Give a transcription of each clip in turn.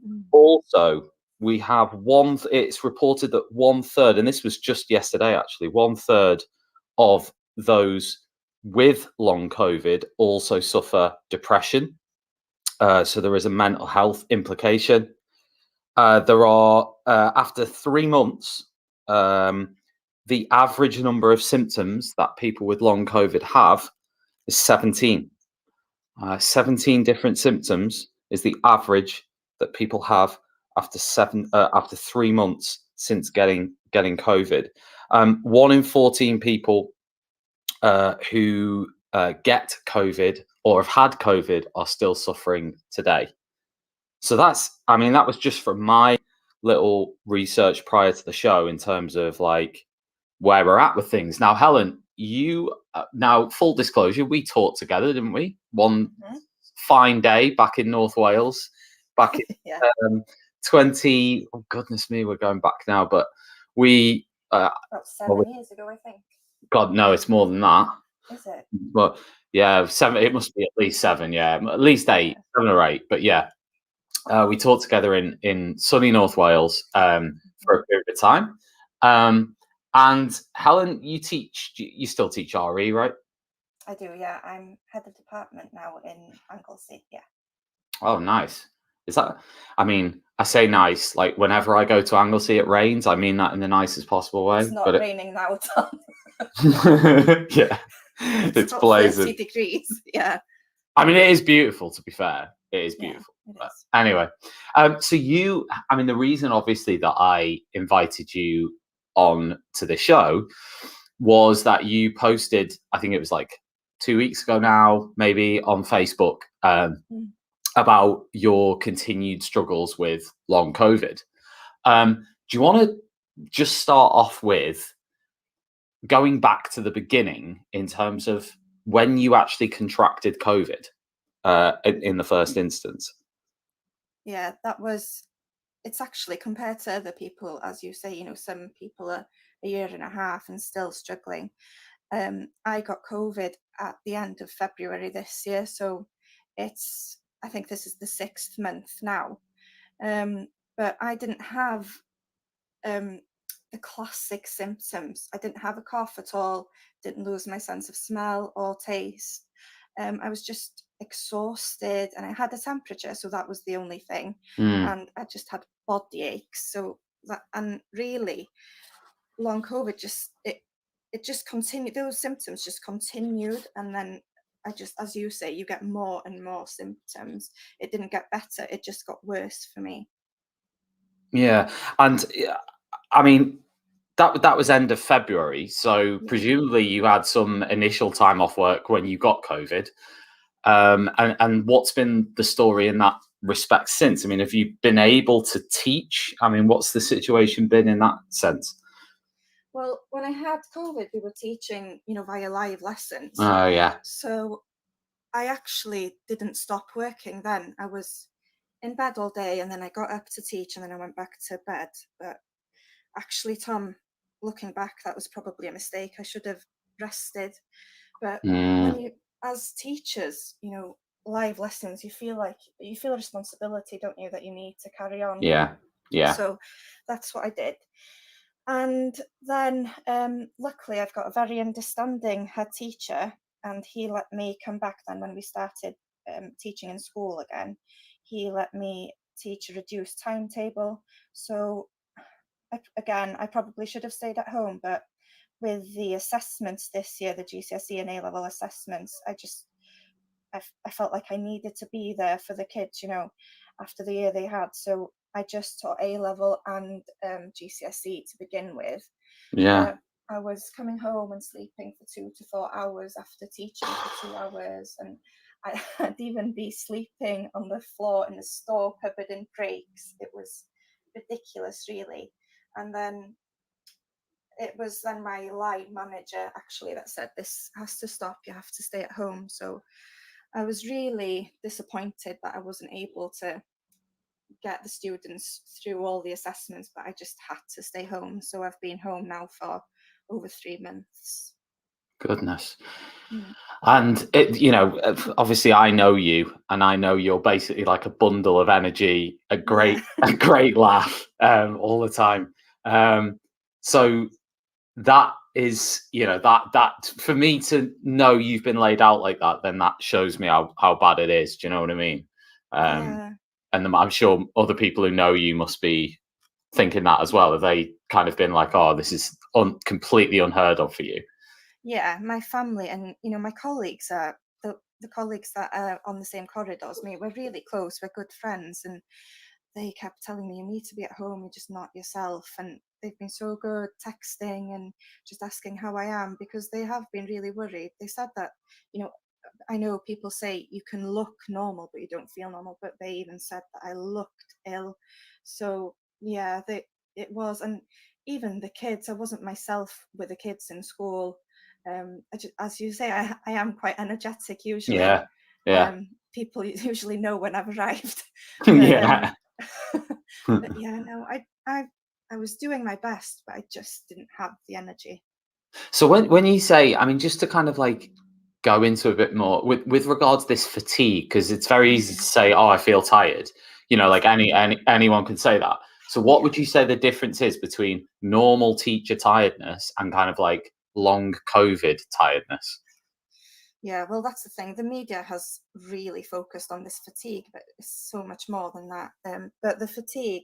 Mm. Also, we have it's reported that one third, and this was just yesterday actually, one third of those with long COVID also suffer depression. So there is a mental health implication. There are, after 3 months, the average number of symptoms that people with long COVID have is 17. 17 different symptoms is the average that people have after 3 months since getting COVID. 1 in 14 people who get COVID or have had COVID are still suffering today. So that was just from my little research prior to the show in terms of like where we're at with things. Now, Helen, now full disclosure, we taught together, didn't we? One fine day back in North Wales, back in Yeah. 20. Oh goodness me, we're going back now, but we. About 7 years ago, I think. God, no, it's more than that. Is it? But yeah, 7. It must be at least 7. Yeah, at least 8, 7 or 8. But yeah, we taught together in sunny North Wales for a period of time. And Helen, you still teach RE, right? I do, yeah. I'm head of department now in Anglesey, yeah. Oh, nice. I say nice, like whenever I go to Anglesey, it rains. I mean that in the nicest possible way. It's not raining now, Tom. Yeah, it's about blazing. 30 degrees, yeah. I mean, it is beautiful, to be fair. It is beautiful. Yeah, it is. Anyway, so the reason obviously that I invited you on to the show was that you posted, I think it was like 2 weeks ago now, maybe on Facebook, about your continued struggles with long COVID. Do you want to just start off with going back to the beginning in terms of when you actually contracted COVID in the first instance? Yeah, it's actually compared to other people, as you say, some people are a year and a half and still struggling. I got COVID at the end of February this year, so I think this is the 6th month now. But I didn't have the classic symptoms. I didn't have a cough at all, didn't lose my sense of smell or taste. I was just exhausted and I had a temperature, so that was the only thing. And I just had body aches. And really, long COVID it just continued. Those symptoms just continued, and then as you say, you get more and more symptoms. It didn't get better, it just got worse for me. Yeah, and I mean that was end of February, so presumably you had some initial time off work when you got COVID. And what's been the story in that respect since? I mean, have you been able to teach? I mean, what's the situation been in that sense? Well, when I had COVID, we were teaching, via live lessons. Oh, yeah. So I actually didn't stop working then. I was in bed all day and then I got up to teach and then I went back to bed. But actually, Tom, looking back, that was probably a mistake. I should have rested. But when as teachers, live lessons, you feel a responsibility, don't you, that you need to carry on. Yeah. So that's what I did. And then luckily I've got a very understanding head teacher, and he let me come back then when we started teaching in school again. He let me teach a reduced timetable. So again, I probably should have stayed at home, but with the assessments this year, the GCSE and A-level assessments, I felt like I needed to be there for the kids, after the year they had. So I just taught A-level and GCSE to begin with. Yeah. I was coming home and sleeping for 2 to 4 hours after teaching for 2 hours, and I'd even be sleeping on the floor in the store cupboard in breaks. It was ridiculous, really. And then it was then my line manager actually that said, this has to stop, you have to stay at home. So I was really disappointed that I wasn't able to get the students through all the assessments, but I just had to stay home. So I've been home now for over 3 months. Goodness. Mm. And obviously I know you, and I know you're basically like a bundle of energy, a Yeah. great laugh all the time. So that is, that for me to know you've been laid out like that, then that shows me how bad it is. Do you know what I mean? Yeah. And I'm sure other people who know you must be thinking that as well. Have they kind of been like, oh, this is completely unheard of for you? Yeah, my family and my colleagues are the colleagues that are on the same corridor as me. We're really close. We're good friends, and they kept telling me, "You need to be at home. You're just not yourself." And they've been so good texting and just asking how I am, because they have been really worried. They said that, you know, I know people say you can look normal, but you don't feel normal. But they even said that I looked ill. So yeah, it was, and even the kids, I wasn't myself with the kids in school. As you say, I am quite energetic usually. Yeah, yeah, People usually know when I've arrived, but yeah. but yeah, no, I was doing my best, but I just didn't have the energy. So when you say, I mean, just to kind of like go into a bit more with regards to this fatigue, because it's very easy to Mm, say, oh, I feel tired. Like exactly. anyone can say that. So what Yeah. would you say the difference is between normal teacher tiredness and kind of like long COVID tiredness? Yeah, well, that's the thing. The media has really focused on this fatigue, but it's so much more than that. But the fatigue,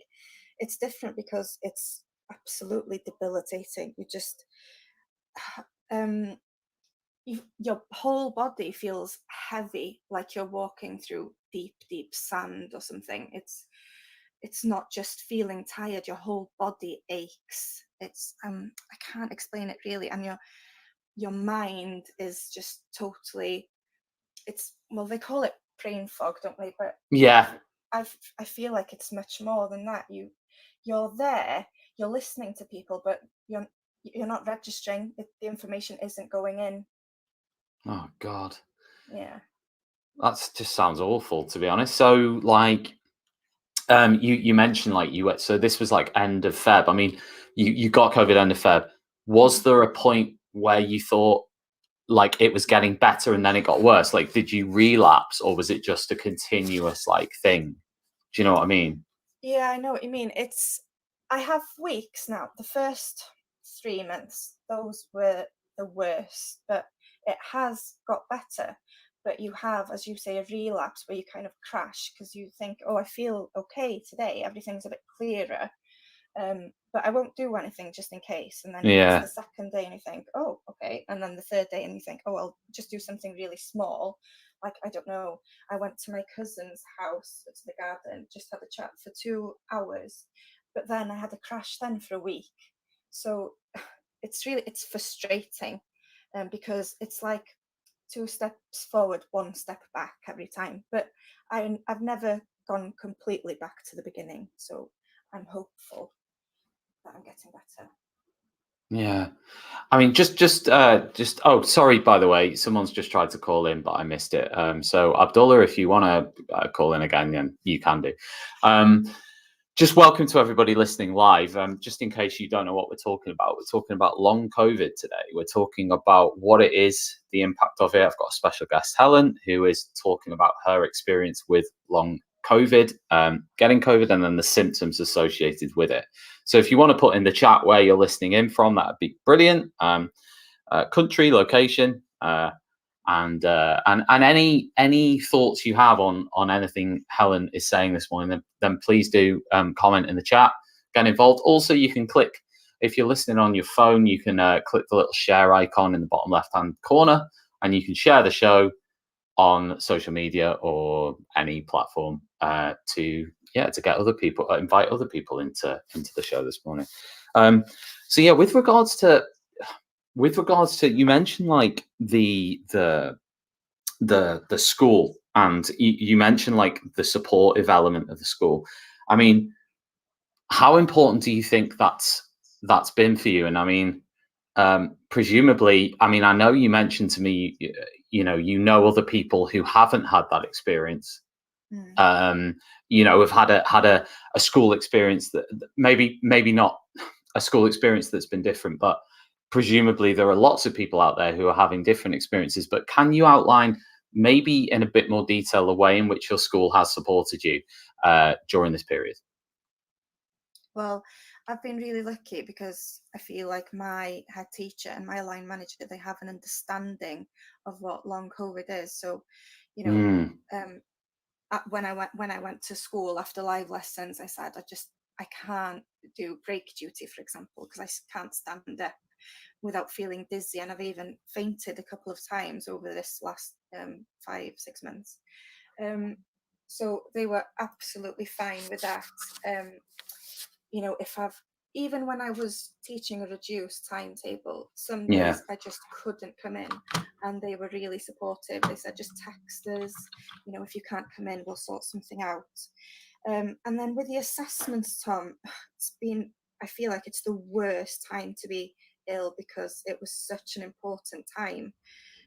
it's different because it's absolutely debilitating. You just, um, your whole body feels heavy, like you're walking through deep, deep sand or something. It's not just feeling tired. Your whole body aches. I can't explain it really, and your mind is just totally, it's, well, they call it brain fog, don't they? But Yeah. I feel like it's much more than that. You're there, you're listening to people, but you're not registering it, the information isn't going in. Oh God, Yeah. that's just sounds awful, to be honest. So like, you mentioned like so this was like end of Feb. I mean, you got COVID end of Feb. Was Mm. there a point where you thought like it was getting better and then it got worse? Like, did you relapse, or was it just a continuous like thing? Do you know what I mean? Yeah, I know what you mean. I have weeks now. The first 3 months, those were the worst, but it has got better. But you have, as you say, a relapse where you kind of crash because you think, oh, I feel okay today. Everything's a bit clearer. But I won't do anything just in case. And then it's Yeah. the second day and you think, oh, okay. And then the third day and you think, oh, I'll just do something really small. Like, I don't know, I went to my cousin's house to the garden, just had a chat for 2 hours. But then I had a crash then for a week. So it's frustrating, because it's like 2 steps forward, 1 step back every time. But I've never gone completely back to the beginning. So I'm hopeful that I'm getting better. Yeah. I mean, oh, sorry, by the way, someone's just tried to call in, but I missed it. So Abdullah, if you want to call in again, then you can do. Just welcome to everybody listening live. Just in case you don't know what we're talking about long COVID today. We're talking about what it is, the impact of it. I've got a special guest, Helen, who is talking about her experience with long COVID, getting COVID, and then the symptoms associated with it. So if you want to put in the chat where you're listening in from, that'd be brilliant. Country, location, and any thoughts you have on anything Helen is saying this morning, then please do comment in the chat. Get involved. Also, you can click, if you're listening on your phone, you can click the little share icon in the bottom left hand corner, and you can share the show on social media or any platform to get other people, invite other people into the show this morning. So yeah, with regards to you mentioned like the school, and you mentioned like the supportive element of the school. I mean, how important do you think that's been for you? And I mean, presumably, I mean, I know you mentioned to me, other people who haven't had that experience, Mm. have had a school experience that maybe not a school experience that's been different, but presumably there are lots of people out there who are having different experiences, but can you outline maybe in a bit more detail the way in which your school has supported you during this period? Well, I've been really lucky because I feel like my head teacher and my line manager, they have an understanding of what long COVID is. So, you know, Mm, um, when I went to school after live lessons, I said I can't do break duty, for example, because can't stand up without feeling dizzy, and I've even fainted a couple of times over this last 5 6 months. Um, so they were absolutely fine with that. Um, you know, if I've even when I was teaching a reduced timetable, some yeah. days I just couldn't come in, and they were really supportive. They said, just text us, you know, if you can't come in, we'll sort something out. And then with the assessments, Tom, I feel like it's the worst time to be ill because it was such an important time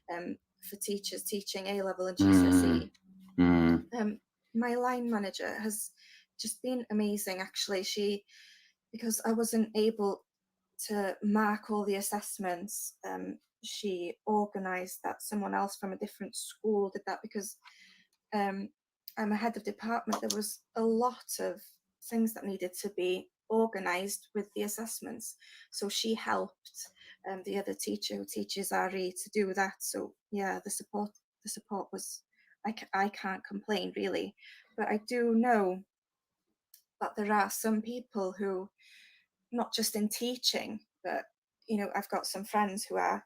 for teachers teaching A level and Mm, GCSE. mm, My line manager has just been amazing, actually. Because I wasn't able to mark all the assessments, she organised that someone else from a different school did that because um, I'm a head of department. There was a lot of things that needed to be organised with the assessments. So she helped the other teacher who teaches RE to do that. So yeah, the support was, I can't complain really, but I do know that there are some people who, not just in teaching, but you know, I've got some friends who are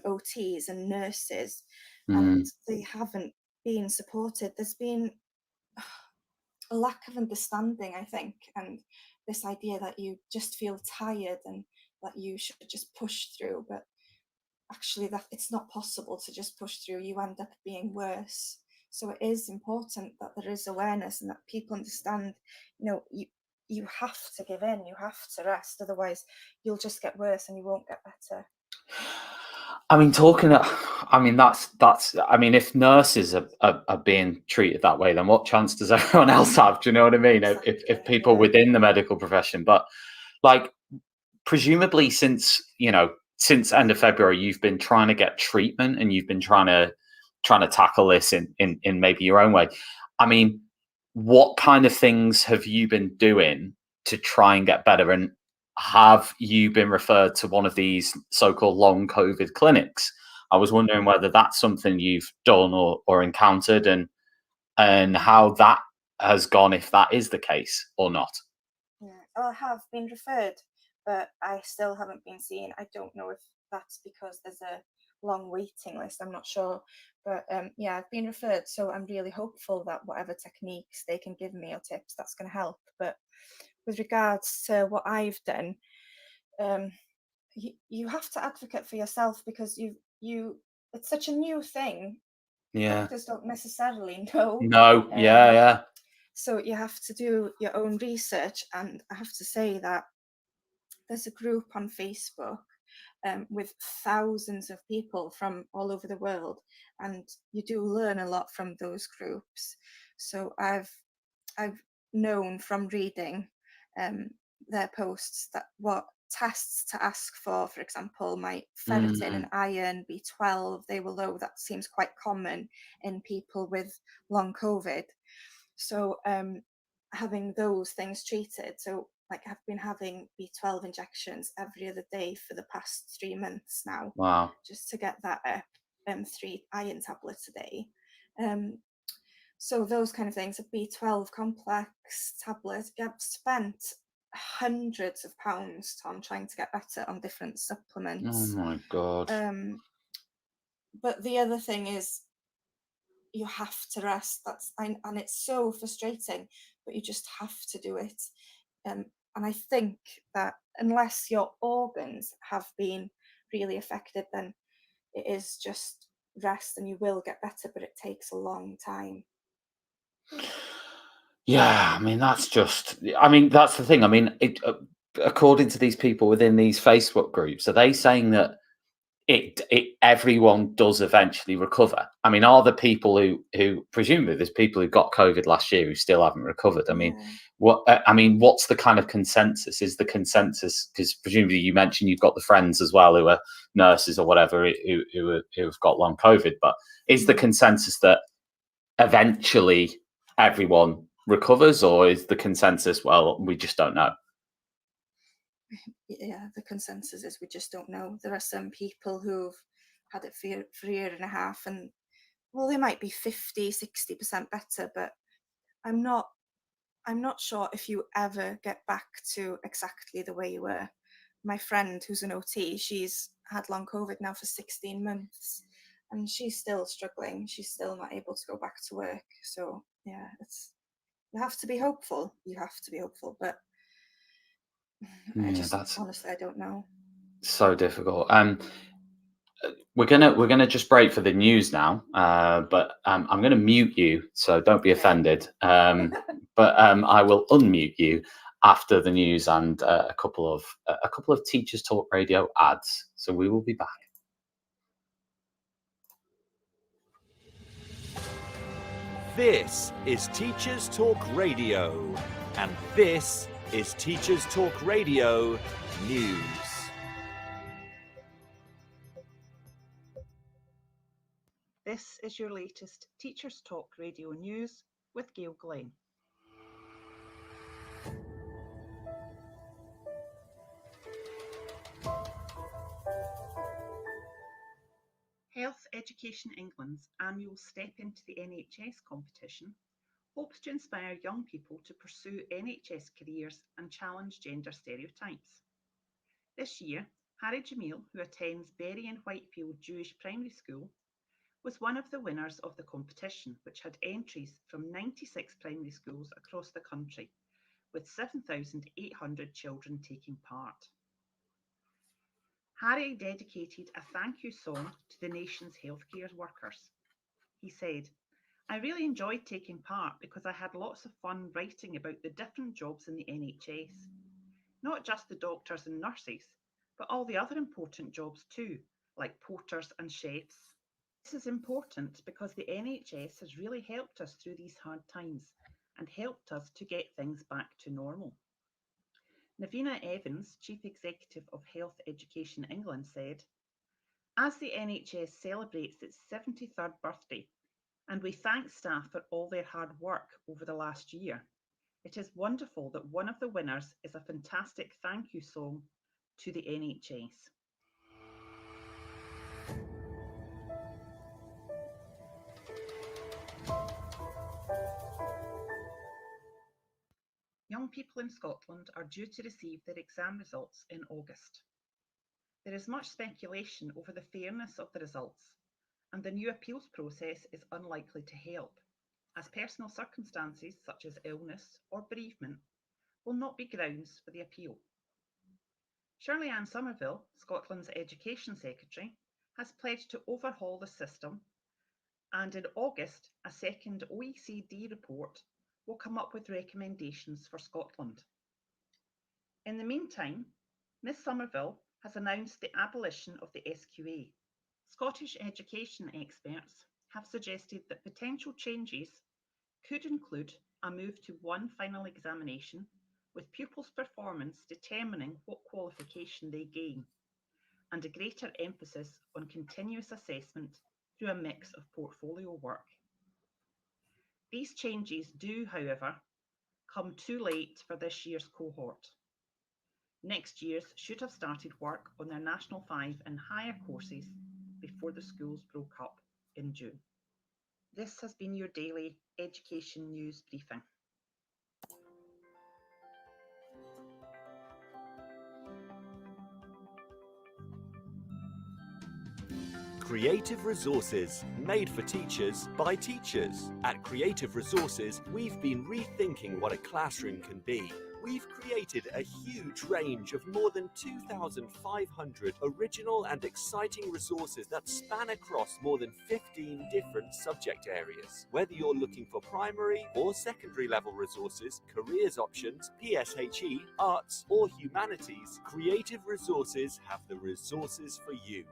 OTs and nurses, and mm. they haven't been supported. There's been a lack of understanding, I think, and this idea that you just feel tired and that you should just push through, but actually that it's not possible to just push through. You end up being worse. So it is important that there is awareness and that people understand, you know, you have to give in, you have to rest, otherwise you'll just get worse and you won't get better. I mean, I mean, if nurses are being treated that way, then what chance does everyone else have? Do you know what I mean? If Exactly, people yeah. within the medical profession, but like presumably since end of February, you've been trying to get treatment and you've been trying to tackle this in maybe your own way. I mean, what kind of things have you been doing to try and get better? And have you been referred to one of these so-called long COVID clinics? I was wondering whether that's something you've done or encountered, and how that has gone, if that is the case or not. Yeah. I have been referred, but I still haven't been seen. I don't know if that's because there's a long waiting list. I'm not sure. But yeah, I've been referred. So I'm really hopeful that whatever techniques they can give me or tips, that's going to help. But with regards to what I've done, um, you have to advocate for yourself because it's such a new thing. Yeah. Doctors don't necessarily know. No. Yeah. Um, Yeah. so you have to do your own research, and I have to say that there's a group on Facebook with thousands of people from all over the world, and you do learn a lot from those groups. So I've known from reading um, their posts that what tests to ask for example, my ferritin and Mm, iron, B12, they were low. That seems quite common in people with long COVID. So having those things treated. So like I've been having B12 injections every other day for the past 3 months now, wow. just to get that up, 3 iron tablets a day. Um, so those kind of things, a B12 complex tablet. I've spent hundreds of pounds, Tom, trying to get better on different Oh supplements. my god. Um, but the other thing is you have to rest. And it's so frustrating, but you just have to do it. Um, and I think that unless your organs have been really affected, then it is just rest and you will get better, but it takes a long time. Yeah, I mean that's the thing. I mean, according to these people within these Facebook groups, are they saying that everyone does eventually recover. I mean, are the people who presumably there's people who got COVID last year who still haven't recovered? I mean, what's the kind of consensus? Is the consensus, because presumably you mentioned you've got the friends as well who are nurses or whatever who've got long COVID, but is the consensus that eventually everyone recovers, or is the consensus, well, we just don't know? Yeah, the consensus is we just don't know. There are some people who've had it for a year and a half, and well, they might be 50-60% better, but I'm not sure if you ever get back to exactly the way you were. My friend who's an OT, she's had long COVID now for 16 months, and she's still struggling. She's still not able to go back to work. So yeah, you have to be hopeful. You have to be hopeful, but honestly, I don't know. So difficult. We're gonna just break for the news now, but I'm gonna mute you, so don't be offended. But I will unmute you after the news and a couple of Teachers Talk Radio ads. So we will be back. This is Teachers Talk Radio, and this is Teachers Talk Radio News. This is your latest Teachers Talk Radio News with Gail Glenn. Health Education England's annual Step Into the NHS competition hopes to inspire young people to pursue NHS careers and challenge gender stereotypes. This year, Harry Jamil, who attends Bury in Whitefield Jewish Primary School, was one of the winners of the competition, which had entries from 96 primary schools across the country, with 7,800 children taking part. Harry dedicated a thank you song to the nation's healthcare workers. He said, "I really enjoyed taking part because I had lots of fun writing about the different jobs in the NHS. Not just the doctors and nurses, but all the other important jobs too, like porters and chefs. This is important because the NHS has really helped us through these hard times and helped us to get things back to normal." Navina Evans, Chief Executive of Health Education England, said, "As the NHS celebrates its 73rd birthday, and we thank staff for all their hard work over the last year, it is wonderful that one of the winners is a fantastic thank you song to the NHS." Young people in Scotland are due to receive their exam results in August. There is much speculation over the fairness of the results, and the new appeals process is unlikely to help, as personal circumstances such as illness or bereavement will not be grounds for the appeal. Shirley-Anne Somerville, Scotland's Education Secretary, has pledged to overhaul the system, and in August, a second OECD report will come up with recommendations for Scotland. In the meantime, Ms Somerville has announced the abolition of the SQA. Scottish education experts have suggested that potential changes could include a move to one final examination, with pupils' performance determining what qualification they gain, and a greater emphasis on continuous assessment through a mix of portfolio work. These changes do, however, come too late for this year's cohort. Next year's should have started work on their National 5 and higher courses before the schools broke up in June. This has been your daily education news briefing. Creative Resources, made for teachers by teachers. At Creative Resources, we've been rethinking what a classroom can be. We've created a huge range of more than 2,500 original and exciting resources that span across more than 15 different subject areas. Whether you're looking for primary or secondary level resources, careers options, PSHE, arts or humanities, Creative Resources have the resources for you.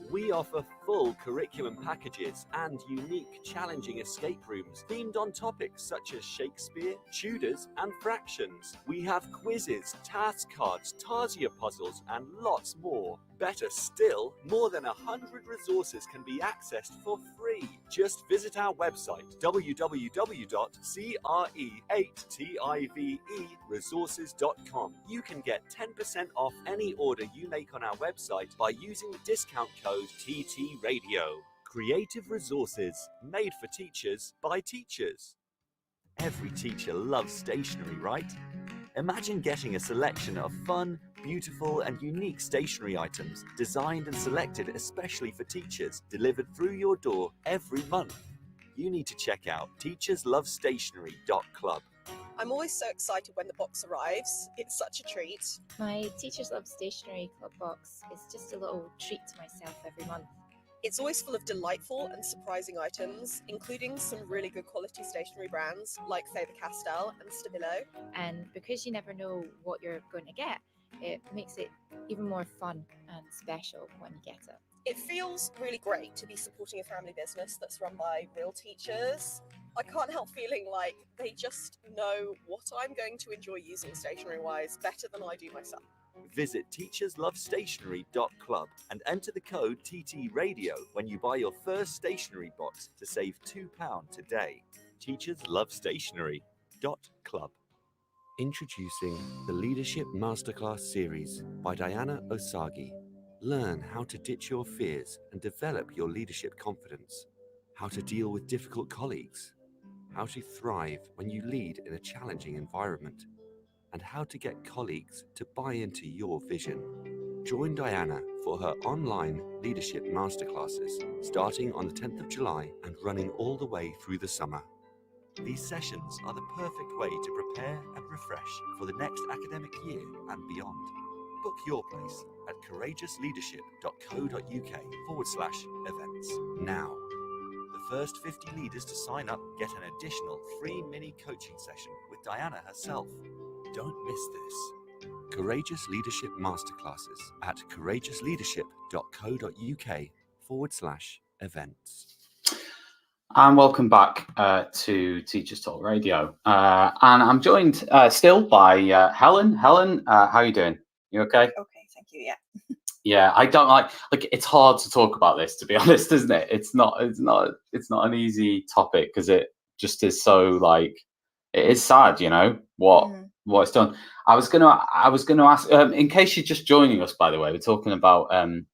We offer full curriculum packages and unique, challenging escape rooms themed on topics such as Shakespeare, Tudors, and fractions. We have quizzes, task cards, Tarsier puzzles, and lots more. Better still, more than 100 resources can be accessed for free. Just visit our website www.CRE8TIVEresources.com. You can get 10% off any order you make on our website by using the discount code TTRadio. Creative resources made for teachers by teachers. Every teacher loves stationery, right? Imagine getting a selection of fun, beautiful, and unique stationery items designed and selected especially for teachers, delivered through your door every month. You need to check out teacherslovestationery.club. I'm always so excited when the box arrives. It's such a treat. My Teachers Love Stationery Club box is just a little treat to myself every month. It's always full of delightful and surprising items, including some really good quality stationery brands like Faber-Castell and Stabilo. And because you never know what you're going to get, it makes it even more fun and special when you get it. It feels really great to be supporting a family business that's run by real teachers. I can't help feeling like they just know what I'm going to enjoy using stationery-wise better than I do myself. Visit teacherslovestationery.club and enter the code TTRadio when you buy your first stationery box to save £2 today. teacherslovestationery.club. Introducing the Leadership Masterclass series by Diana Osagi. Learn how to ditch your fears and develop your leadership confidence. How to deal with difficult colleagues. How to thrive when you lead in a challenging environment. And how to get colleagues to buy into your vision. Join Diana for her online leadership masterclasses starting on the 10th of July and running all the way through the summer. These sessions are the perfect way to prepare and refresh for the next academic year and beyond. Book your place at courageousleadership.co.uk/events now. The first 50 leaders to sign up get an additional free mini coaching session with Diana herself. Don't miss this. Courageous Leadership Masterclasses at courageousleadership.co.uk/events. And welcome back to Teachers Talk Radio. And I'm joined still by Helen. Helen, how are you doing? You okay? Okay, thank you. Yeah. Yeah, I don't like it's hard to talk about this, to be honest, isn't it? It's not an easy topic because it just is so it is sad, what it's done. I was gonna ask, in case you're just joining us, by the way, we're talking about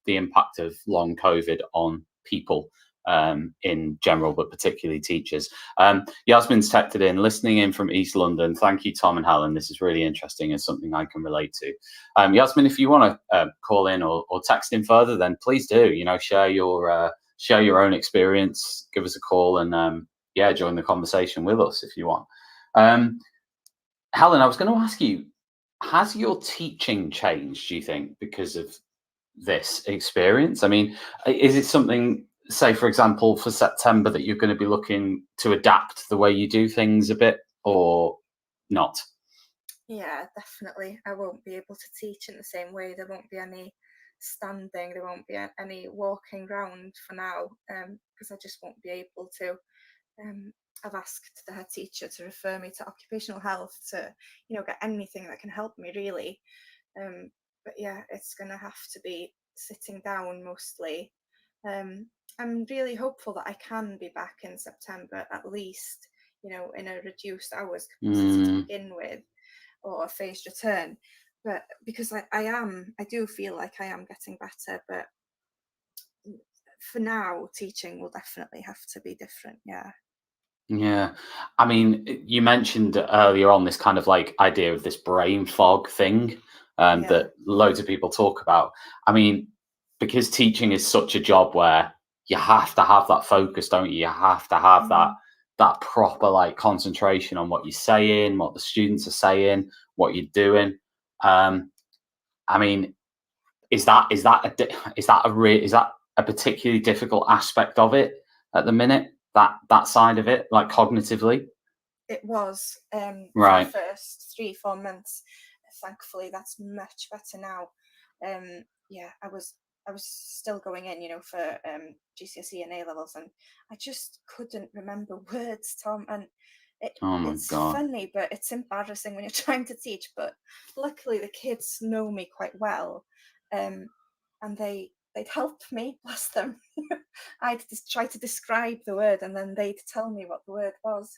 the impact of long COVID on people in general, but particularly teachers. Yasmin's texted in, listening in from East London. Thank you, Tom and Helen. This is really interesting and something I can relate to. Yasmin, if you want to call in or text in further, then please do. Share your own experience. Give us a call and join the conversation with us if you want. Helen, I was going to ask you, has your teaching changed, do you think, because of this experience? I mean, is it something, say, for example, for September, that you're going to be looking to adapt the way you do things a bit or not? Yeah, definitely. I won't be able to teach in the same way. There won't be any standing. There won't be any walking around for now, because I just won't be able to. I've asked the head teacher to refer me to occupational health to, get anything that can help me really. But yeah, it's going to have to be sitting down mostly. I'm really hopeful that I can be back in September, at least, in a reduced hours capacity to begin with, or a phased return. But because I do feel like I am getting better, but for now, teaching will definitely have to be different. Yeah. Yeah. I mean, you mentioned earlier on this kind of idea of this brain fog thing that loads of people talk about. I mean, because teaching is such a job where you have to have that focus, don't you? You have to have that proper concentration on what you're saying, what the students are saying, what you're doing. I mean, is that a particularly difficult aspect of it at the minute? That side of it, cognitively? It was right. For the first 3-4 months. Thankfully, that's much better now. I was I was still going in, for GCSE and A levels, and I just couldn't remember words, Tom. And Oh my it's God. funny, but it's embarrassing when you're trying to teach. But luckily, the kids know me quite well, and they'd help me, bless them. I'd just try to describe the word, and then they'd tell me what the word was.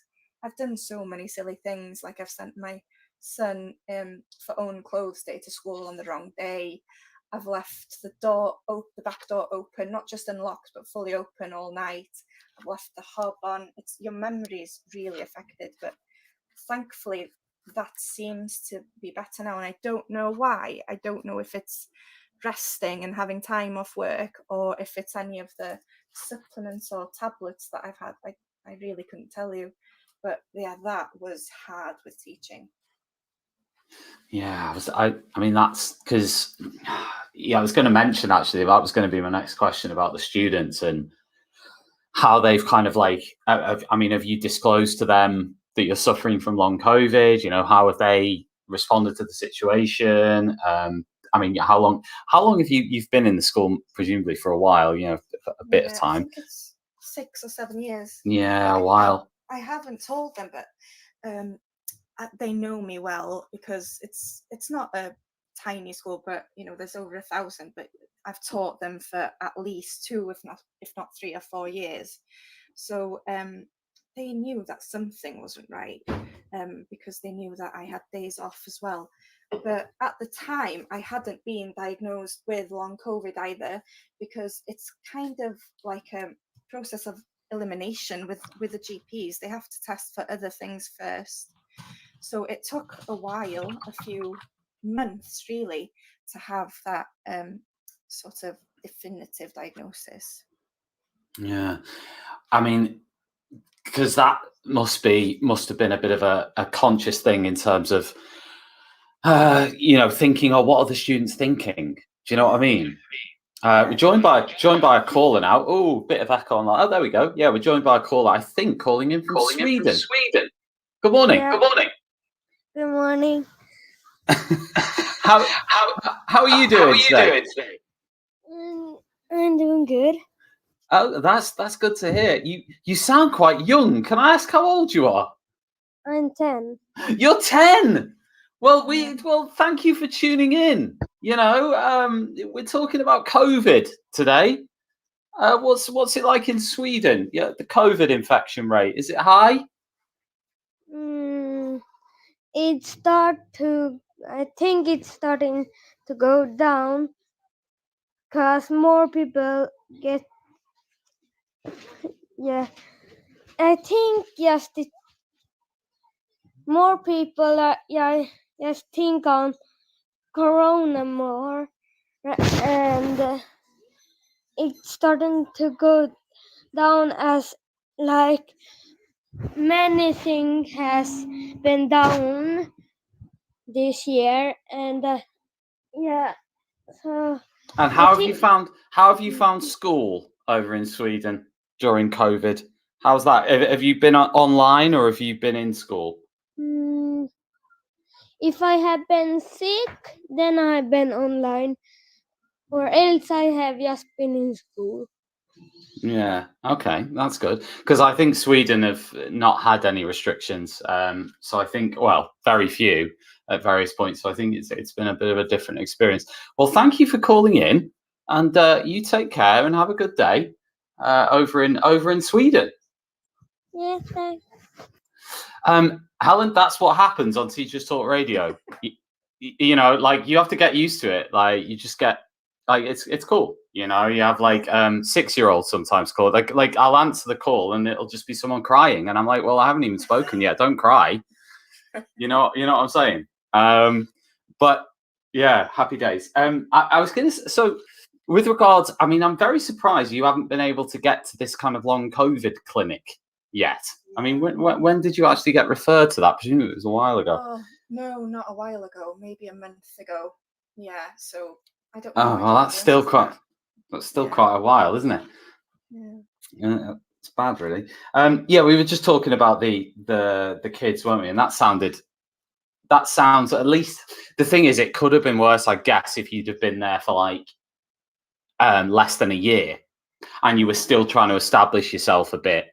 I've done so many silly things, like I've sent my son for own clothes day to school on the wrong day. I've left the back door open, not just unlocked, but fully open all night. I've left the hob on. Your memory is really affected, but thankfully that seems to be better now. And I don't know why. I don't know if it's resting and having time off work, or if it's any of the supplements or tablets that I've had. I really couldn't tell you. But yeah, that was hard with teaching. Yeah, I mean, that's because, I was going to mention, actually, that was going to be my next question about the students and how they've kind of like, have you disclosed to them that you're suffering from long COVID? How have they responded to the situation? How long have you've been in the school? Presumably for a while, for a bit of time. I think it's 6 or 7 years. Yeah, a while. I haven't told them, but they know me well, because it's not a tiny school, but there's over 1,000. But I've taught them for at least 2, if not 3 or 4 years. So they knew that something wasn't right, because they knew that I had days off as well. But at the time, I hadn't been diagnosed with long COVID either, because it's kind of like a process of elimination with the GPs. They have to test for other things first. So it took a while, a few months really, to have that sort of definitive diagnosis. Yeah, because that must have been a bit of a conscious thing in terms of thinking, what are the students thinking? Do you know what I mean? We're joined by a caller now. Oh, bit of echo on that. Oh, there we go. Yeah, we're joined by a caller, I think, calling in from Sweden. Good morning. Yeah. Good morning. Good morning. How are you doing today? I'm doing good. Oh, that's good to hear. You sound quite young. Can I ask how old you are? I'm 10. You're 10. Well, thank you for tuning in. We're talking about COVID today. What's it like in Sweden? Yeah, the COVID infection rate, is it high? I think it's starting to go down, because more people get. Yeah, I think more people are just think on Corona more, and it's starting to go down, as like many things has been down this year, and so. And how have you found school over in Sweden during COVID? How's that? Have you been online, or have you been in school? If I have been sick, then I've been online, or else I have just been in school. Yeah, okay, that's good, because I think Sweden have not had any restrictions. So I think, very few at various points. So I think it's been a bit of a different experience. Well, thank you for calling in, and you take care and have a good day over in Sweden. Yeah, thanks. Helen, that's what happens on Teachers Talk Radio. You have to get used to it. Like, you just get, it's cool. You have 6-year-olds sometimes call. Like I'll answer the call and it'll just be someone crying, and I'm like, well, I haven't even spoken yet. Don't cry. You know what I'm saying? But yeah, happy days. I was gonna. So with regards, I'm very surprised you haven't been able to get to this kind of long COVID clinic yet. When did you actually get referred to that? Presumably it was a while ago. Oh, no, not a while ago. Maybe a month ago. Yeah. So I don't know. Oh, well, that's still quite a while, isn't it? Yeah. It's bad, really. We were just talking about the kids, weren't we? And that sounds, at least, the thing is, it could have been worse, I guess, if you'd have been there for less than a year, and you were still trying to establish yourself a bit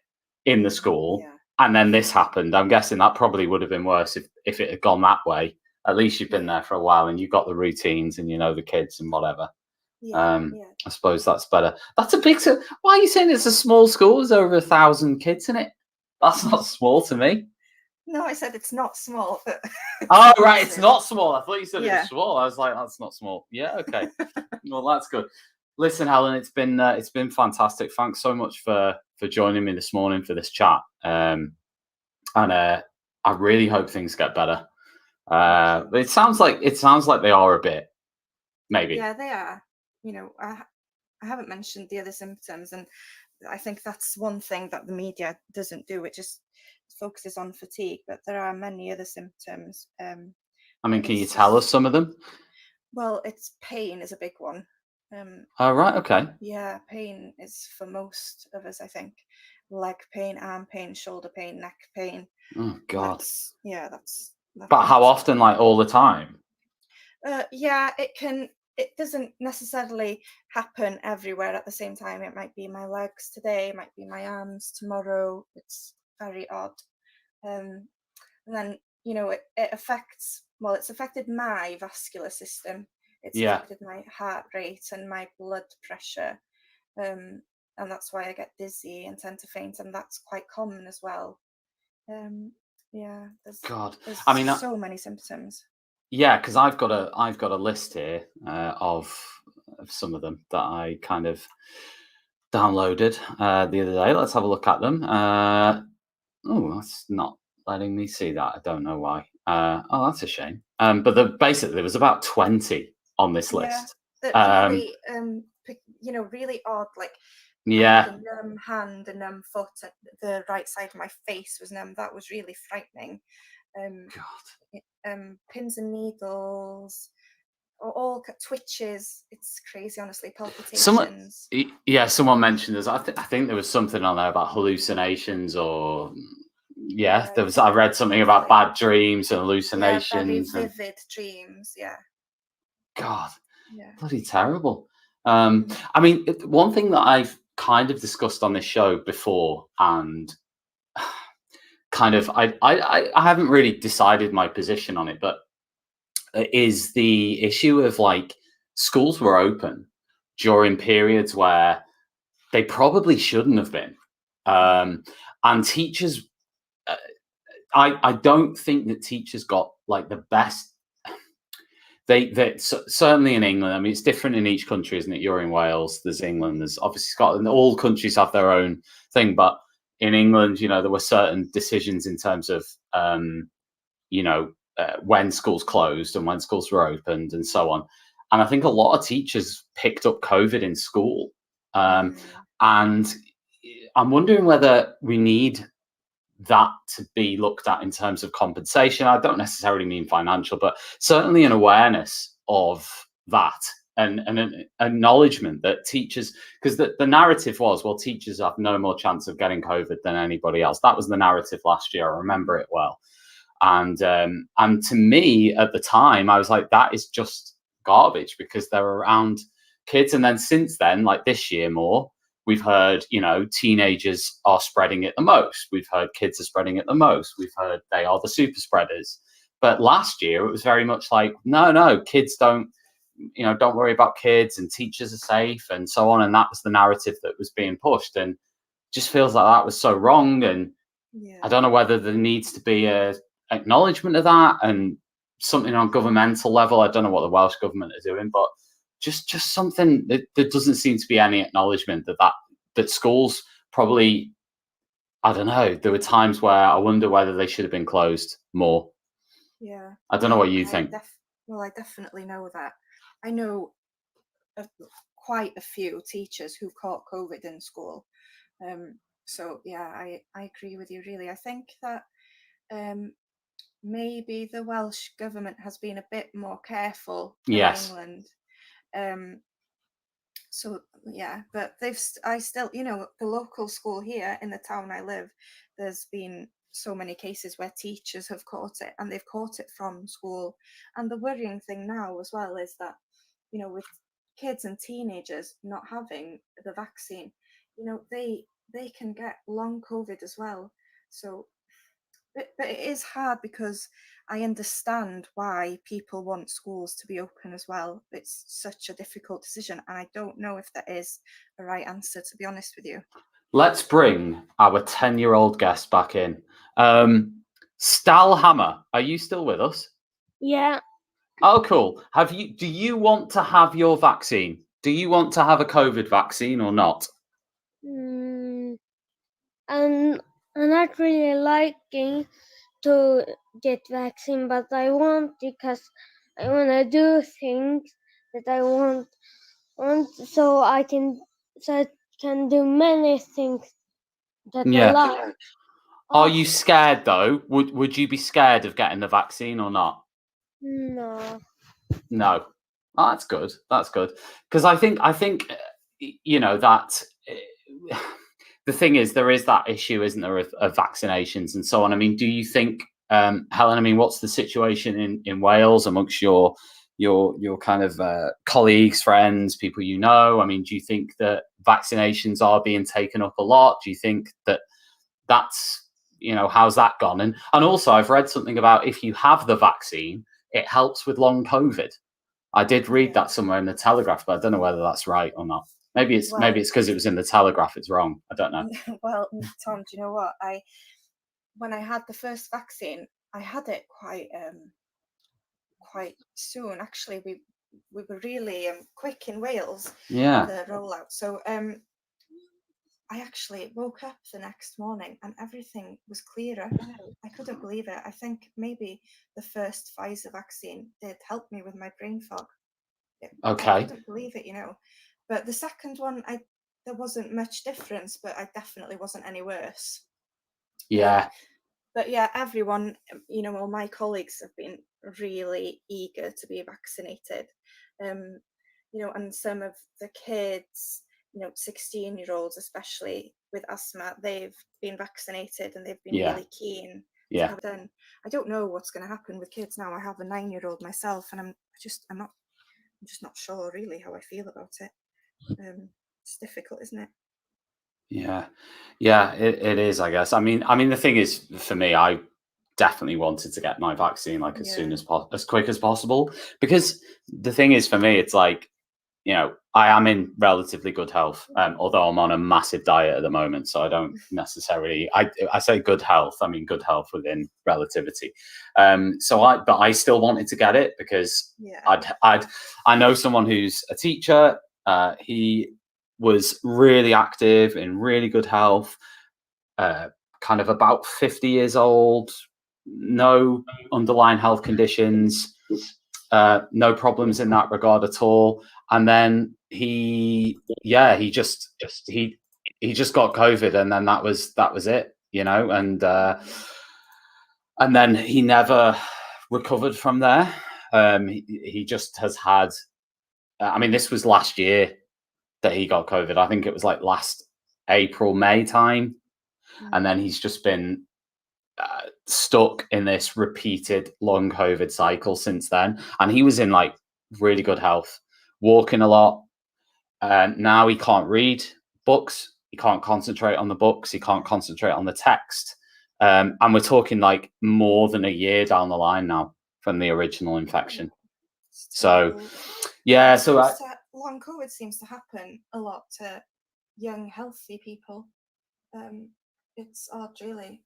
in the school, Yeah. and then this happened. I'm guessing that probably would have been worse if it had gone that way. At least you've been there for a while and you've got the routines and you know the kids and whatever. Yeah. Yeah. I suppose that's better. That's a big. Why are you saying it's a small school? There's over 1,000 kids in it. That's not small to me. No, I said it's not small, but Oh, right, it's not small. I thought you said it Yeah. was small. I was like, that's not small. Yeah, okay. Well, that's good. Listen, Helen, it's been fantastic. Thanks so much for joining me this morning for this chat. And I really hope things get better. It sounds like they are a bit, maybe. Yeah, they are. You know, I haven't mentioned the other symptoms, and I think that's one thing that the media doesn't do. It just focuses on fatigue, but there are many other symptoms. I mean, can you it's tell just- us some of them? Well, it's pain is a big one. Oh, right, okay. Yeah, pain is for most of us, I think. Leg pain, arm pain, shoulder pain, neck pain. Oh, God. That's But how often? Like all the time? Yeah, it doesn't necessarily happen everywhere at the same time. It might be my legs today, it might be my arms tomorrow. It's very odd. And then, you know, it affects, well, it's affected my vascular system. It's Yeah. affected my heart rate and my blood pressure. And that's why I get dizzy and tend to faint, and that's quite common as well. Yeah, God. there's I mean, so many symptoms. yeah, because I've got a list here of some of them that I kind of downloaded the other day. Let's have a look at them. Oh, that's not letting me see that. I don't know why. Oh, that's a shame. But basically, there was about 20 on this Yeah. list. Really, you know, really odd. Like, I Yeah. had a numb hand, a numb foot. The right side of my face was numb. That was really frightening. God. Pins and needles, all twitches. It's crazy, honestly. Palpitations. Yeah, someone mentioned this. I think there was something on there about hallucinations, or yeah, there was. I read something about bad dreams and hallucinations. Yeah, very vivid dreams. Yeah. God, Yeah. bloody terrible. I mean, one thing that I've kind of discussed on this show before, and kind of, I haven't really decided my position on it, but is the issue of like schools were open during periods where they probably shouldn't have been, and teachers. I don't think that teachers got like the best. They certainly in England. I mean, it's different in each country, isn't it? You're in Wales. There's England. There's obviously Scotland. All countries have their own thing, but in England, you know, there were certain decisions in terms of, you know, when schools closed and when schools were opened and so on. And I think a lot of teachers picked up COVID in school, and I'm wondering whether we need that to be looked at in terms of compensation. I don't necessarily mean financial, but certainly an awareness of that, and an acknowledgement that teachers, because the narrative was, well, teachers have no more chance of getting COVID than anybody else. That was the narrative last year. I remember it well. And to me at the time, I was like, that is just garbage, because they're around kids. And then since then, like this year more, we've heard, you know, teenagers are spreading it the most. We've heard kids are spreading it the most. We've heard they are the super spreaders. But last year, it was very much like, no, kids don't, you know, don't worry about kids, and teachers are safe and so on. And that was the narrative that was being pushed. And just feels like that was so wrong. And I don't know whether there needs to be a acknowledgement of that and something on governmental level. I don't know what the Welsh government are doing, but just something that there doesn't seem to be any acknowledgement that schools probably, I don't know, there were times where I wonder whether they should have been closed more. Yeah. I don't know what you think. Well, I definitely know that. I know quite a few teachers who caught COVID in school. So yeah, I agree with you, really. I think that maybe the Welsh government has been a bit more careful than England. So yeah, but I still, you know, the local school here in the town I live, there's been so many cases where teachers have caught it, and they've caught it from school. And the worrying thing now as well is that, you know, with kids and teenagers not having the vaccine, you know, they can get long COVID as well. So, but it is hard because I understand why people want schools to be open as well. It's such a difficult decision, and I don't know if there is a right answer, to be honest with you. Let's bring our 10-year-old guest back in. Stal Hammer, are you still with us? Yeah. Oh, cool. Do you want to have your vaccine? Do you want to have a COVID vaccine or not? I'm not really liking to get vaccine, but I want because I want to do things that I want so I can do many things that I like. Are you scared though? Would you be scared of getting the vaccine or not? No. No. Oh, that's good. That's good. Because I think you know that the thing is there is that issue, isn't there, of vaccinations and so on. I mean, do you think, Helen? I mean, what's the situation in Wales amongst your kind of colleagues, friends, people you know? I mean, do you think that vaccinations are being taken up a lot? Do you think that that's, you know, how's that gone? And also, I've read something about if you have the vaccine, it helps with long COVID. I did read that somewhere in the Telegraph, but I don't know whether that's right or not. Maybe it's because it was in the Telegraph. It's wrong. I don't know. Well, Tom, do you know what? When I had the first vaccine, I had it quite soon. Actually, we were really quick in Wales. Yeah. The rollout. So I actually woke up the next morning and everything was clearer. I couldn't believe it. I think maybe the first Pfizer vaccine did help me with my brain fog. Okay. I couldn't believe it, you know. But the second one, there wasn't much difference, but I definitely wasn't any worse. Yeah. But yeah, everyone, you know, all my colleagues have been really eager to be vaccinated. You know, and some of the kids, you know, 16-year-olds, especially with asthma, they've been vaccinated and they've been really keen to have it done. I don't know what's going to happen with kids now. I have a 9-year-old myself, and I'm just not sure really how I feel about it. It's difficult, isn't it? Yeah, it is, I guess. I mean, the thing is, for me, I definitely wanted to get my vaccine like as quick as possible, because the thing is, for me, it's like, you know, I am in relatively good health, although I'm on a massive diet at the moment, so I don't necessarily. I say good health. I mean good health within relativity. But I still wanted to get it because I know someone who's a teacher. He was really active, in really good health, kind of about 50 years old, no underlying health conditions, no problems in that regard at all. And then he just got COVID, and then that was it, you know, and then he never recovered from there. He just has had, I mean, this was last year that he got COVID. I think it was like last April, May time. And then he's just been stuck in this repeated long COVID cycle since then. And he was in like really good health, walking a lot. Now he can't read books. He can't concentrate on the books. He can't concentrate on the text. And we're talking like more than a year down the line now from the original infection. So, yeah. So long COVID seems to happen a lot to young, healthy people. It's odd, really.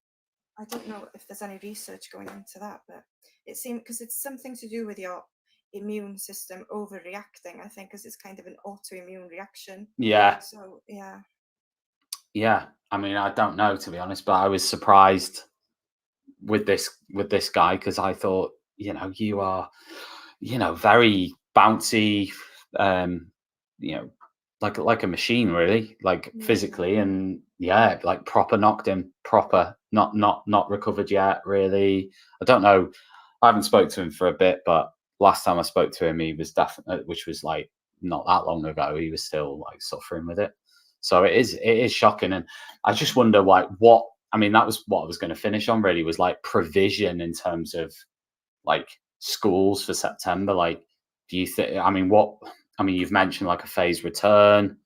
I don't know if there's any research going into that, but it seems, because it's something to do with your immune system overreacting, I think, because it's kind of an autoimmune reaction. Yeah. So, yeah. Yeah. I mean, I don't know, to be honest, but I was surprised with this guy, because I thought, you know, you are, you know, very bouncy, you know, like a machine, really, like physically, and like proper knocked him, not recovered yet, really. I don't know. I haven't spoke to him for a bit, but last time I spoke to him, he was definitely, which was like not that long ago, he was still like suffering with it. So it is shocking, and I just wonder, like, what, I mean, that was what I was going to finish on, really, was like provision in terms of like schools for September. Like, do you think, I mean, what, I mean, you've mentioned like a phased return.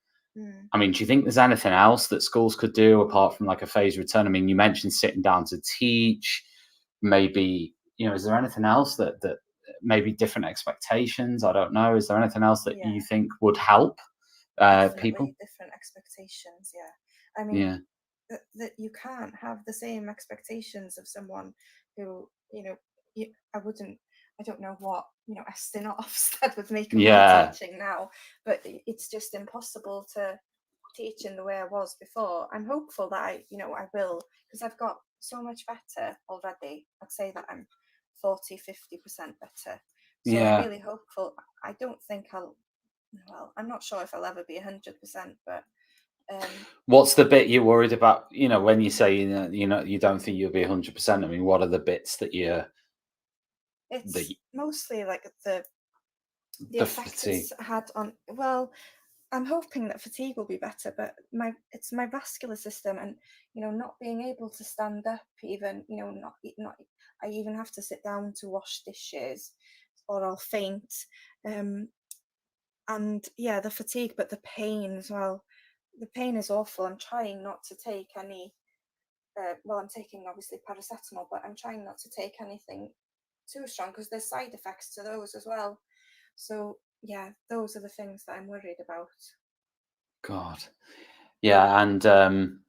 I mean, do you think there's anything else that schools could do apart from like a phased return? I mean, you mentioned sitting down to teach. Maybe, you know, is there anything else that maybe different expectations? I don't know. Is there anything else that you think would help people? Definitely different expectations. Yeah, I mean, Yeah. that you can't have the same expectations of someone who, you know, I don't know what, you know, Estyn Ofsted would make of my teaching now, but it's just impossible to teach in the way I was before. I'm hopeful that I will, because I've got so much better already. I'd say that I'm 40-50% better. So I'm really hopeful. I don't think I'm not sure if I'll ever be 100%, but what's the bit you're worried about? You know, when you say you don't think you'll be 100%. I mean, what are the bits that it's mostly like the effect it's had on. Well, I'm hoping that fatigue will be better, but it's my vascular system, and not being able to stand up, even not I even have to sit down to wash dishes, or I'll faint. And yeah, the fatigue, but the pain as well. The pain is awful. I'm trying not to take any. I'm taking obviously paracetamol, but I'm trying not to take anything too strong because there's side effects to those as well. So yeah, those are the things that I'm worried about. God. Yeah, and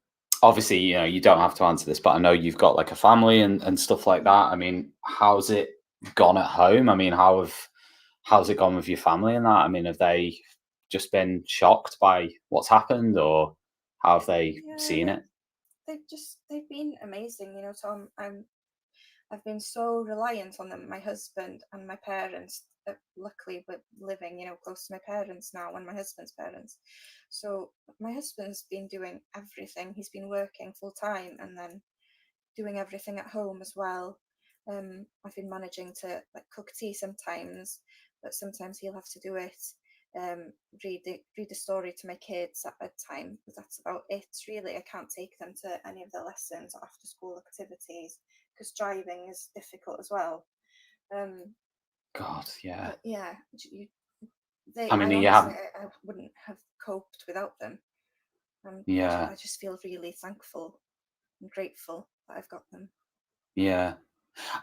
obviously, you don't have to answer this, but I know you've got like a family and stuff like that. I mean, how's it gone at home? I mean, how's it gone with your family and that? I mean, have they just been shocked by what's happened, or how have they seen it? They've been amazing, Tom. I've been so reliant on them, my husband and my parents. Luckily, we're living, close to my parents now and my husband's parents. So my husband's been doing everything. He's been working full time and then doing everything at home as well. I've been managing to cook tea sometimes, but sometimes he'll have to do it. Read a story to my kids at bedtime, but that's about it really. I can't take them to any of the lessons or after school activities because driving is difficult as well. God, yeah. But yeah, I wouldn't have coped without them. I just feel really thankful and grateful that I've got them. Yeah.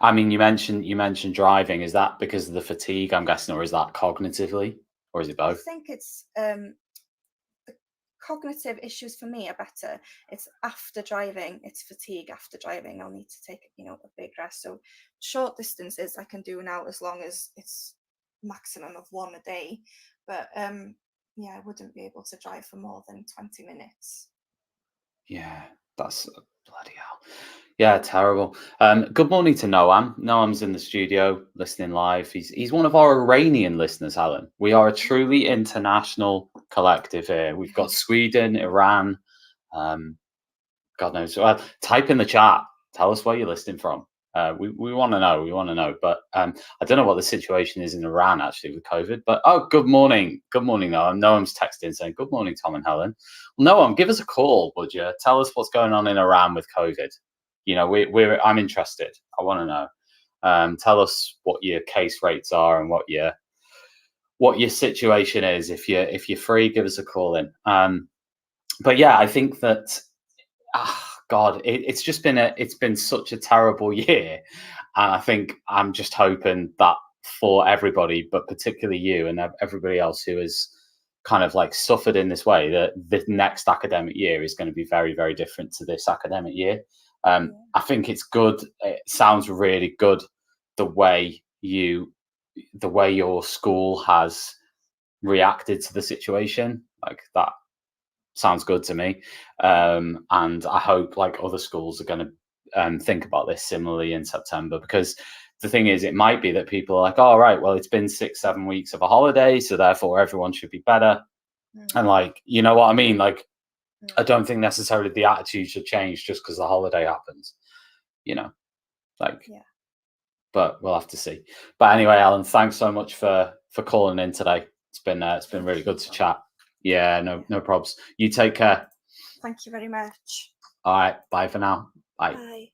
I mean, you mentioned driving. Is that because of the fatigue, I'm guessing, or is that cognitively, or is it both? I think it's the cognitive issues for me are better. It's after driving, it's fatigue after driving. I'll need to take a big rest. So short distances I can do now as long as it's maximum of one a day. But I wouldn't be able to drive for more than 20 minutes. Yeah, that's bloody hell. Yeah, terrible. Good morning to Noam. Noam's in the studio listening live. He's one of our Iranian listeners, Helen. We are a truly international collective here. We've got Sweden, Iran, God knows. Type in the chat. Tell us where you're listening from. We want to know. We want to know. But I don't know what the situation is in Iran actually with COVID. But good morning. Good morning, Noam. Noam's texting saying, good morning, Tom and Helen. Well, Noam, give us a call, would you? Tell us what's going on in Iran with COVID. I'm interested. I want to know. Tell us what your case rates are and what your situation is. If you're free, give us a call in. But yeah, I think that God, it's been such a terrible year, and I think I'm just hoping that for everybody, but particularly you and everybody else who has kind of suffered in this way, that the next academic year is going to be very, very different to this academic year. I think it's good. It sounds really good the way your school has reacted to the situation. Like that sounds good to me. And I hope other schools are going to think about this similarly in September, because the thing is, it might be that people are like, oh, right, well, it's been 6-7 weeks of a holiday, so therefore everyone should be better. And you know what I mean? I don't think necessarily the attitude should change just because the holiday happens, but we'll have to see. But anyway, Alan, thanks so much for calling in today. It's been really good to chat. Yeah, no probs. You take care. Thank you very much. All right, bye for now. Bye. Bye.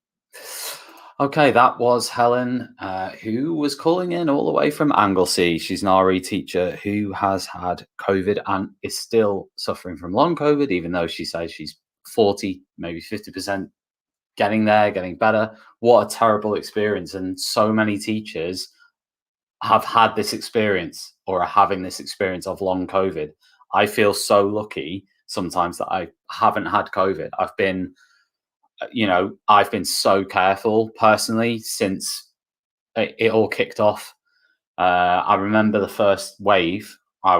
Okay, that was Helen, who was calling in all the way from Anglesey. She's an RE teacher who has had COVID and is still suffering from long COVID, even though she says she's 40, maybe 50% getting there, getting better. What a terrible experience. And so many teachers have had this experience or are having this experience of long COVID. I feel so lucky sometimes that I haven't had COVID. I've been so careful personally since it all kicked off. I remember the first wave, I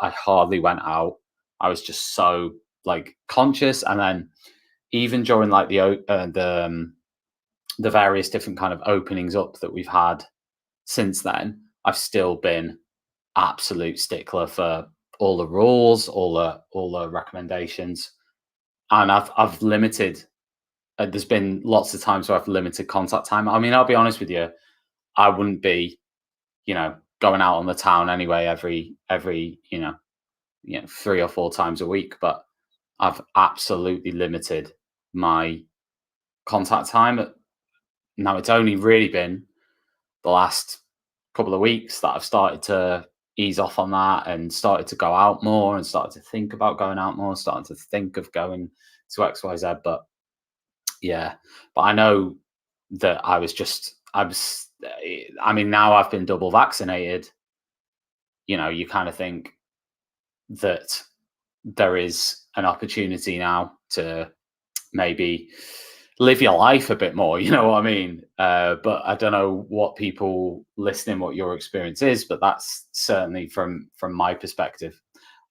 hardly went out. I was just so conscious. And then even during the various different kind of openings up that we've had since then, I've still been absolute stickler for all the rules, all the recommendations, and I've limited. There's been lots of times where I've limited contact time. I mean, I'll be honest with you, I wouldn't be, going out on the town anyway every 3 or 4 times a week, but I've absolutely limited my contact time. Now it's only really been the last couple of weeks that I've started to ease off on that and started to go out more and started to think about going out more, starting to think of going to XYZ. But I know that now I've been double vaccinated. You kind of think that there is an opportunity now to maybe live your life a bit more, you know what I mean? But I don't know what people listening, what your experience is, but that's certainly from my perspective.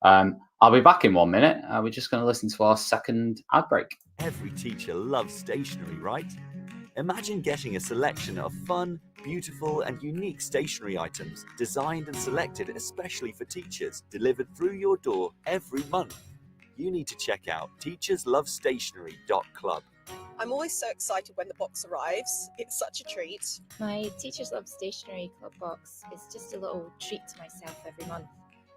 I'll be back in 1 minute. We're just going to listen to our second ad break. Every teacher loves stationery, right? Imagine getting a selection of fun, beautiful and unique stationery items designed and selected especially for teachers, delivered through your door every month. You need to check out teacherslovestationery.club. I'm always so excited when the box arrives. It's such a treat. My Teachers Love Stationery Club box is just a little treat to myself every month.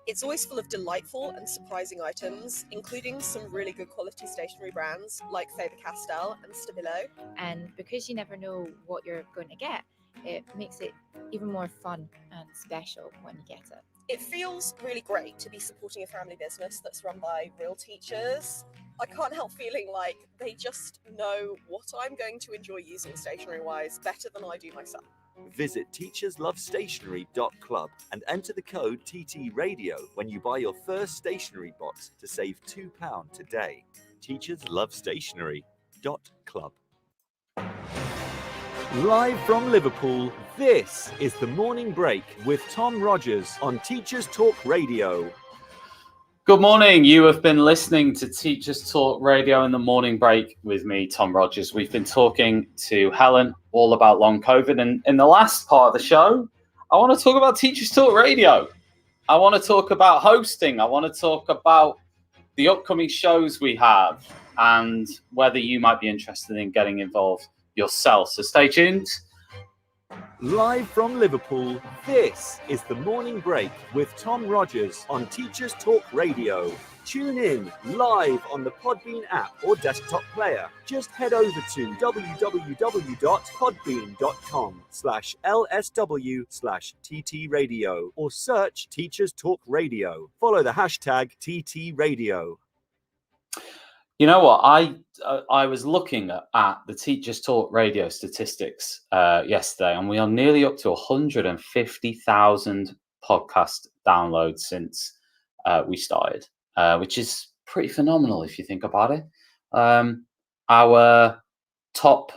It's always full of delightful and surprising items, including some really good quality stationery brands like Faber-Castell and Stabilo. And because you never know what you're going to get, it makes it even more fun and special when you get it. It feels really great to be supporting a family business that's run by real teachers. I can't help feeling like they just know what I'm going to enjoy using stationery-wise better than I do myself. Visit teacherslovestationery.club and enter the code TTRadio when you buy your first stationery box to save £2 today. teacherslovestationery.club. Live from Liverpool, this is The Morning Break with Tom Rogers on Teachers Talk Radio. Good morning. You have been listening to Teachers Talk Radio in the Morning Break with me, Tom Rogers. We've been talking to Helen all about long COVID. And in the last part of the show, I want to talk about Teachers Talk Radio. I want to talk about hosting. I want to talk about the upcoming shows we have and whether you might be interested in getting involved yourself. So stay tuned. Live from Liverpool, this is The Morning Break with Tom Rogers on Teachers Talk Radio. Tune in live on the Podbean app or desktop player. Just head over to www.podbean.com/LSW/TT Radio or search Teachers Talk Radio. Follow the hashtag TT Radio. You know what? I was looking at the Teachers Talk Radio statistics yesterday, and we are nearly up to 150,000 podcast downloads since we started, which is pretty phenomenal if you think about it. Our top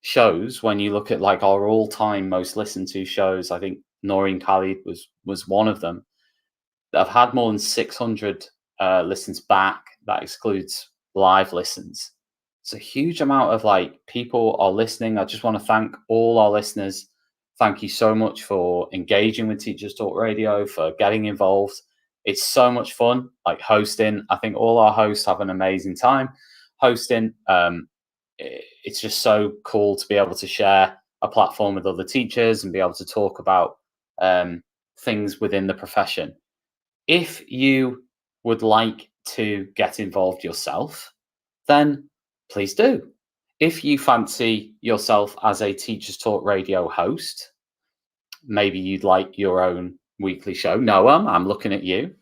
shows, when you look at our all-time most listened to shows, I think Noreen Khalid was one of them. I've had more than 600 listens back. That excludes live listens. It's a huge amount of people are listening. I just want to thank all our listeners. Thank you so much for engaging with Teachers Talk Radio, for getting involved. It's so much fun, hosting. I think all our hosts have an amazing time hosting. It's just so cool to be able to share a platform with other teachers and be able to talk about things within the profession. If you would like to get involved yourself, then please do. if you fancy yourself as a Teachers Talk Radio host, maybe you'd like your own weekly show. Noam, I'm looking at you.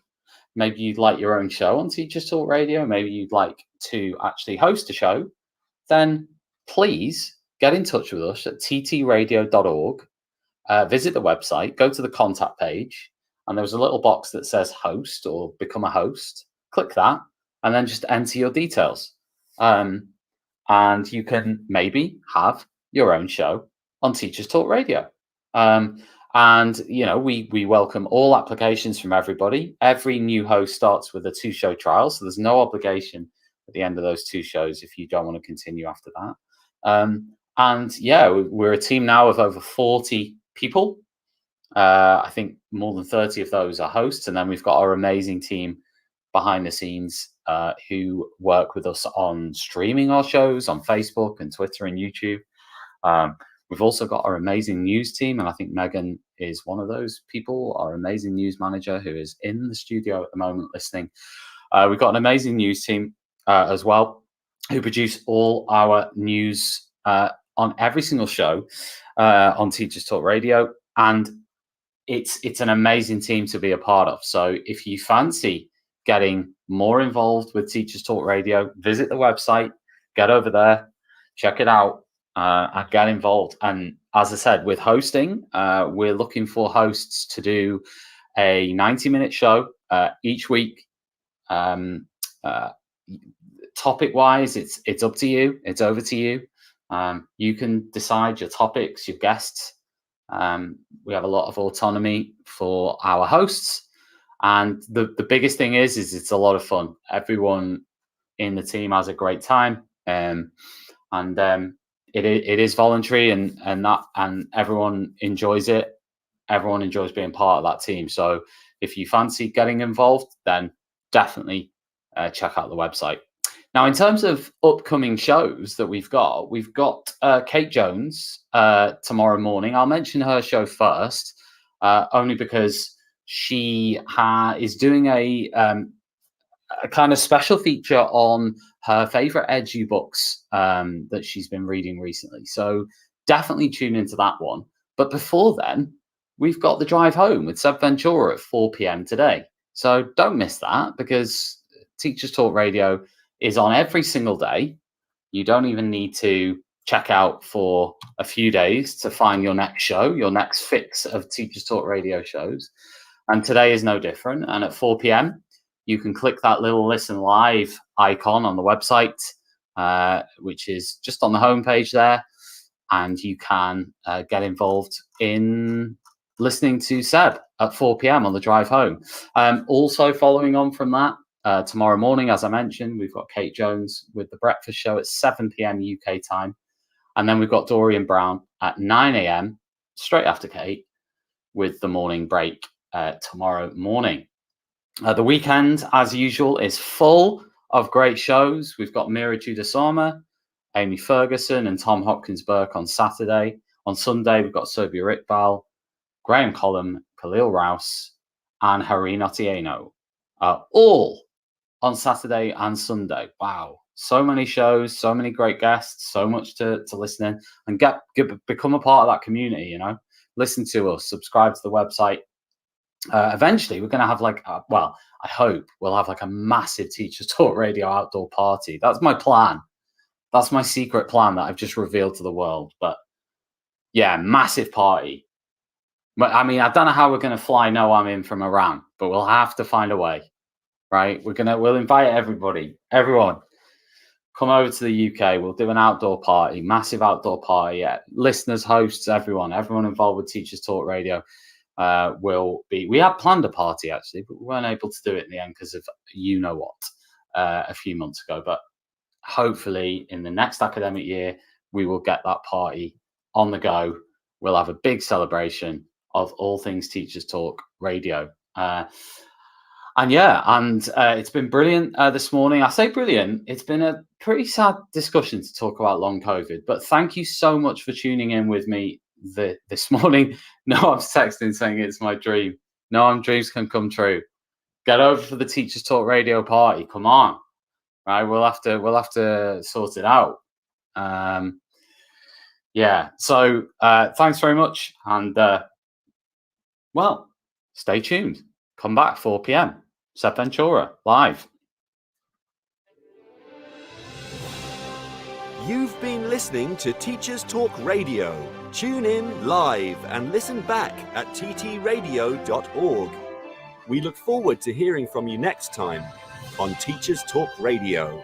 Maybe you'd like your own show on Teachers Talk Radio. Maybe you'd like to actually host a show. Then please get in touch with us at ttradio.org. Visit the website, go to the contact page, and there's a little box that says host or become a host. Click that, and then just enter your details. And you can maybe have your own show on Teachers Talk Radio. And, you know, we welcome all applications from everybody. Every new host starts with a 2-show trial, so there's no obligation at the end of those 2 shows if you don't want to continue after that. And yeah, we're a team now of over 40 people. I think more than 30 of those are hosts. And then we've got our amazing team behind the scenes who work with us on streaming our shows on Facebook and Twitter and YouTube. We've also got our amazing news team, and I think Megan is one of those people, our amazing news manager who is in the studio at the moment listening. We've got an amazing news team as well, who produce all our news on every single show on Teachers Talk Radio. And it's an amazing team to be a part of. So if you fancy getting more involved with Teachers Talk Radio, visit the website, get over there, check it out, and get involved. And as I said, with hosting, we're looking for hosts to do a 90-minute show each week. Topic-wise, it's up to you. It's over to you. You can decide your topics, your guests. We have a lot of autonomy for our hosts. And the biggest thing is it's a lot of fun. Everyone in the team has a great time. It is voluntary and everyone enjoys it. Everyone enjoys being part of that team. So if you fancy getting involved, then definitely check out the website. Now, in terms of upcoming shows that we've got Kate Jones tomorrow morning. I'll mention her show first, only because she is doing a kind of special feature on her favorite edu books that she's been reading recently. So definitely tune into that one. But before then, we've got The Drive Home with Seb Ventura at 4 p.m. today. So don't miss that, because Teachers Talk Radio is on every single day. You don't even need to check out for a few days to find your next show, your next fix of Teachers Talk Radio shows. And today is no different. And at 4 p.m., you can click that little listen live icon on the website, which is just on the homepage there. And you can get involved in listening to Seb at 4 p.m. on the drive home. Also following on from that, tomorrow morning, as I mentioned, we've got Kate Jones with The Breakfast Show at 7 p.m. UK time. And then we've got Dorian Brown at 9 a.m. straight after Kate with The Morning Break tomorrow morning. The weekend, as usual, is full of great shows. We've got Mira Judasama, Amy Ferguson and Tom Hopkins-Burke on Saturday. On Sunday, we've got Sobia Iqbal, Graham Collum, Khalil Rouse, and Hareen Otieno. All on Saturday and Sunday. Wow. So many shows, so many great guests, so much to listen in, and become a part of that community, you know. Listen to us, subscribe to the website. Eventually, we're going to have I hope we'll have like a massive Teachers Talk Radio outdoor party. That's my plan. That's my secret plan that I've just revealed to the world. But yeah, massive party. But I mean, I don't know how we're going to fly Noam in from Iran, but we'll have to find a way, right? We'll invite everyone. Come over to the UK. We'll do an outdoor party, massive outdoor party. Yeah. Listeners, hosts, everyone involved with Teachers Talk Radio. We had planned a party actually, but we weren't able to do it in the end because of you know what a few months ago. But hopefully in the next academic year we will get that party on the go. We'll have a big celebration of all things Teachers Talk Radio. It's been brilliant this morning. I say brilliant. It's been a pretty sad discussion to talk about long COVID, but thank you so much for tuning in with me this morning. Noam's texting saying it's my dream. Noam, dreams can come true. Get over for the Teachers Talk Radio party. Come on, right? We'll have to sort it out. Yeah, so thanks very much, and well, stay tuned. Come back 4 p.m. Seb Ventura live. You've been listening to Teachers Talk Radio. Tune in live and listen back at ttradio.org. We look forward to hearing from you next time on Teachers Talk Radio.